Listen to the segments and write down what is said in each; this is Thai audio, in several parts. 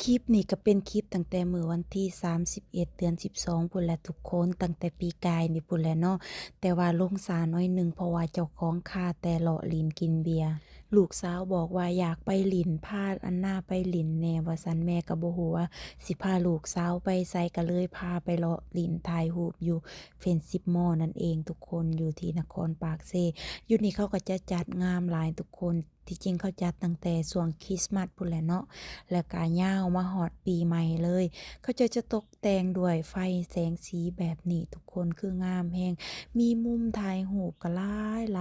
ลิปนี้ก็เป็นคลิปตั้งแต่มื้อวันที่31เดือน12พู้นแหละทุกคนตั้งแต่ปีกายนี่พู้นแหละเนาะแต่ว่าลงช้าหน่อยหนึ่งเพราะว่าเจ้าของค้าแต่เลาะลิ้นกินเบียร์ลูกสาวบอกว่าอยากไปลิ้นพาอันน่าไปลิ้นแหน่ว่าซั้นแม่ก็บ่ฮู้ว่าสิพาลูกสาวไปไสก็เลยพาไปเลาะลิ้นถ่ายรูปอยู่ Friendship Mall นั่นเองทุกคนอยู่ที่นครปากเซอยู่นี่เขาก็จะจัดงามหลายทุกคนที่จริงเขาจัดตั้งแต่ช่วงคริสต์มาสพู้นแหละเนาะ แล้วก็ยาวมาฮอดปีใหม่เลย เขาจะตกแต่งด้วยไฟแสงสีแบบนี้ทุกคนคืองามแฮงมีมุมถ่ายรูปก็หล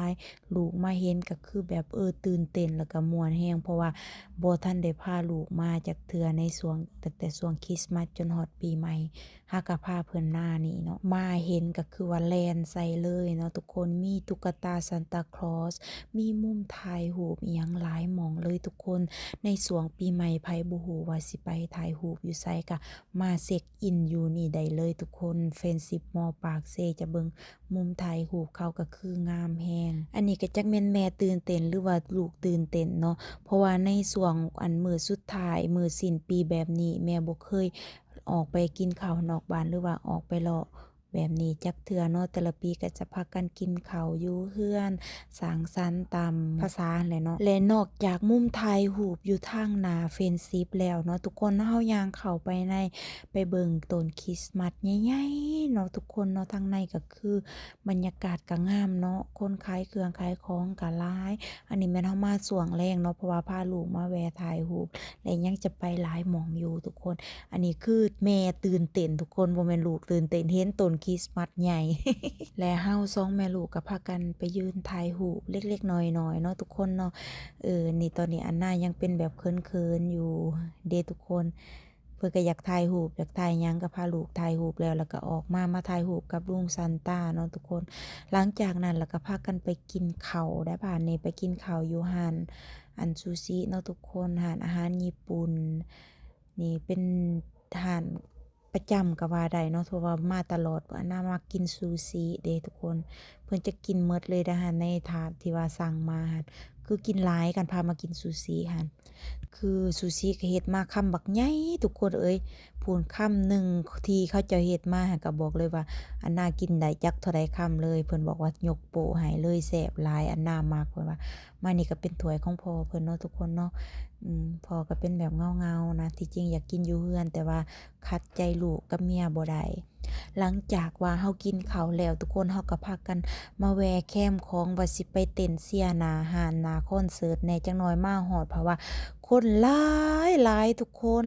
ายลูกมาเห็นก็คือแบบตื่นเต้นแล้วก็ม่วนแฮงเพราะว่าบ่ทันได้พาลูกมาจักเทื่อในช่วงตั้งแต่ช่วงคริสต์มาสจนฮอดปีใหม่หาก็พาเพิ่นมานี่เนาะมาเห็นก็คือว่าแล่นใส่เลยเนาะทุกคนมีตุ๊กตาซานตาคลอสมีมุมถ่ายรูปอิหยังหลายหม้องเลยทุกคน ในช่วงปีใหม่ไผบ่ฮู้ว่าสิไปถ่ายรูปอยู่ไสก็มาเช็กอินอยู่นี่ได้เลยทุกคน Friendship Mall ปากเซจะเบิ่งมุมถ่ายรูปเขาก็คืองามแฮงอันนี้ก็จักแม่นแม่ตื่นเต้นหรือว่าลูกตื่นเต้นเนาะเพราะว่าในช่วงมื้อสุดท้ายมื้อสิ้นปีแบบนี้แม่บ่เคยออกไปกินข้าวนอกบ้านหรือว่าออกไปเลาะแบบนี้จักเทื่อเนาะแต่ละปีก็จะพากันกินข้าวอยู่เรือนสังสรรค์ตามภาษานั่นแหละเนาะและนอกจากมุมถ่ายรูปอยู่ทางหน้า Friendship แล้วเนาะทุกคนเฮาย่างเข้าไปในไปเบิ่งต้นคริสต์มาสใหญ่ๆเนาะทุกคนเนาะทางในก็คือบรรยากาศก็งามเนาะคนขายเครื่องขายของก็หลายอันนี้แม่นเฮามาช่วงแลงเนาะเพราะว่าพาลูกมาแวะถ่ายรูปและยังจะไปหลายหม้องอยู่ทุกคน อันนี้คือแม่ตื่นเต้นทุกคนบ่แม่นลูกตื่นเต้นเห็นต้นคริสต์มาสใหญ่ และเฮา2แม่ลูกก็พากันไปยืนถ่ายรูปเล็กๆน้อยๆเนาะทุกคนเนาะนี่ตอนนี้อันน่ายังเป็นแบบเขินๆอยู่เด้ทุกคนเพิ่นก็อยากถ่ายรูปอยากถ่ายหยังก็พาลูกถ่ายรูปแล้วก็ออกมาถ่ายรูปกับลุงซานต้าเนาะทุกคนหลังจากนั้นแล้วก็พากันไปกินข้าวได้บาดนี้ไปกินข้าวอยู่ร้านซูชิเนาะทุกคนร้านอาหารญี่ปุ่น นี่เป็นทานประจำก็ว่าได้เนาะเพราะว่ามาตลอดว่าน่ามากินซูชิเด้ทุกคนเพิ่นจะกินหมดเลยนะคะในถาดที่ว่าสั่งมาหั่นคือกินหลายกันพามากินซูชิหั่นคือซูชิก็เฮ็ดมาคำบักใหญ่ทุกคนเอ้ยพูนคำหนึ่งที่เขาเจ้าเฮ็ดมาหั่นก็บอกเลยว่าอันน่ากินได้จักเท่าใดคำเลยเพิ่นบอกว่ายกโปะให้เลยแซ่บหลายอันน่ามากเพิ่นว่ามานี่ก็เป็นถ้วยของพ่อเพิ่นเนาะทุกคนเนาะ พ่อก็เป็นแบบเงาๆนะที่จริงอยากกินอยู่เรือนแต่ว่าขัดใจลูกกับเมียบ่ได้หลังจากว่าเฮากินข้าวแล้วทุกคนเฮาก็พากันมาแวะแคมป์ของว่าสิไปเต้นเชียร์หน้าห้านหน้าคอนเสิร์ตแหน่จักหน่อยมาฮอดเพราะว่าคนหลายทุกคน